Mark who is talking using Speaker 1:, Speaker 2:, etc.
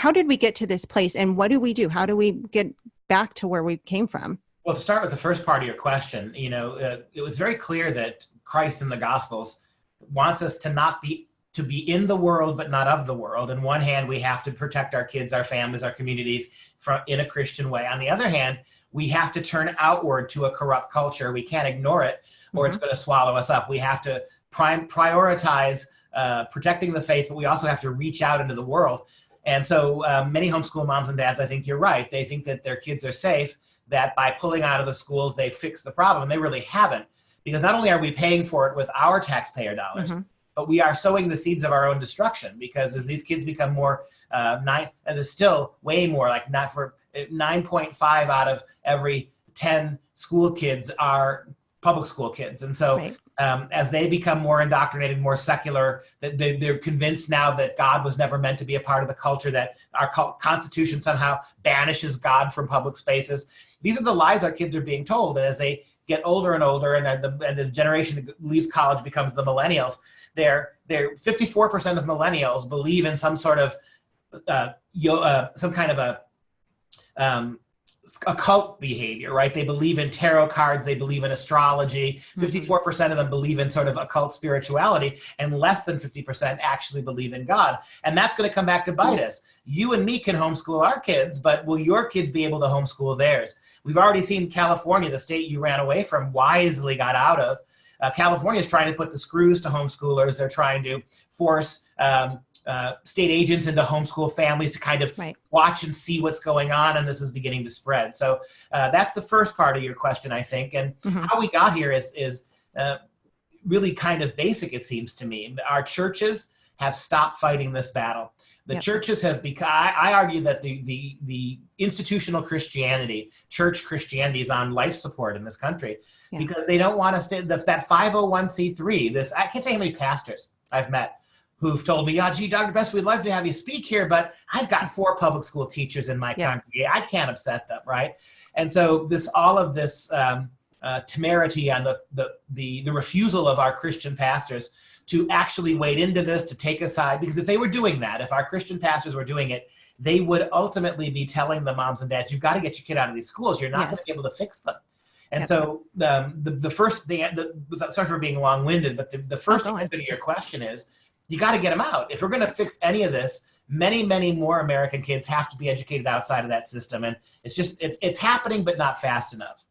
Speaker 1: how did we get to this place, and what do we do? How do we get back to where we came from?
Speaker 2: Well, to start with the first part of your question, it was very clear that Christ in the Gospels wants us to be in the world, but not of the world. On one hand, we have to protect our kids, our families, our communities in a Christian way. On the other hand, we have to turn outward to a corrupt culture. We can't ignore it, or it's going to swallow us up. We have to prioritize protecting the faith, but we also have to reach out into the world. And so many homeschool moms and dads, I think you're right. They think that their kids are safe, that by pulling out of the schools, they fix the problem. And they really haven't, because not only are we paying for it with our taxpayer dollars, but we are sowing the seeds of our own destruction, because as these kids become more, and there's still way more, like not for 9.5 out of every 10 school kids are public school kids. And so as they become more indoctrinated, more secular, they're convinced now that God was never meant to be a part of the culture, that our Constitution somehow banishes God from public spaces. These are the lies our kids are being told. And as they get older and older, and the generation that leaves college becomes the millennials, 54% of millennials believe in some sort of some kind of a occult behavior, right? They believe in tarot cards, they believe in astrology. 54% of them believe in sort of occult spirituality, and less than 50% actually believe in God. And that's going to come back to bite us. You and me can homeschool our kids, but will your kids be able to homeschool theirs? We've already seen California, the state you ran away from, wisely got out of. California is trying to put the screws to homeschoolers. They're trying to force state agents into homeschool families to kind of watch and see what's going on, and this is beginning to spread. So that's the first part of your question, I think. And how we got here is really kind of basic, it seems to me. Our churches have stopped fighting this battle. The churches have become, I argue that the institutional Christianity, church Christianity, is on life support in this country because they don't want to stay, that 501c3, I can't tell you how many pastors I've met who've told me, gee, Dr. Pesta, we'd love to have you speak here, but I've got 4 public school teachers in my congregation. I can't upset them, right? And so all of this temerity on the refusal of our Christian pastors to actually wade into this, to take a side, because if they were doing that, if our Christian pastors were doing it, they would ultimately be telling the moms and dads, you've got to get your kid out of these schools. You're not going to be able to fix them. And so the first thing, sorry for being long-winded, but the first answer to your question is, you got to get them out. If we're going to fix any of this, many, many more American kids have to be educated outside of that system. And it's happening, but not fast enough.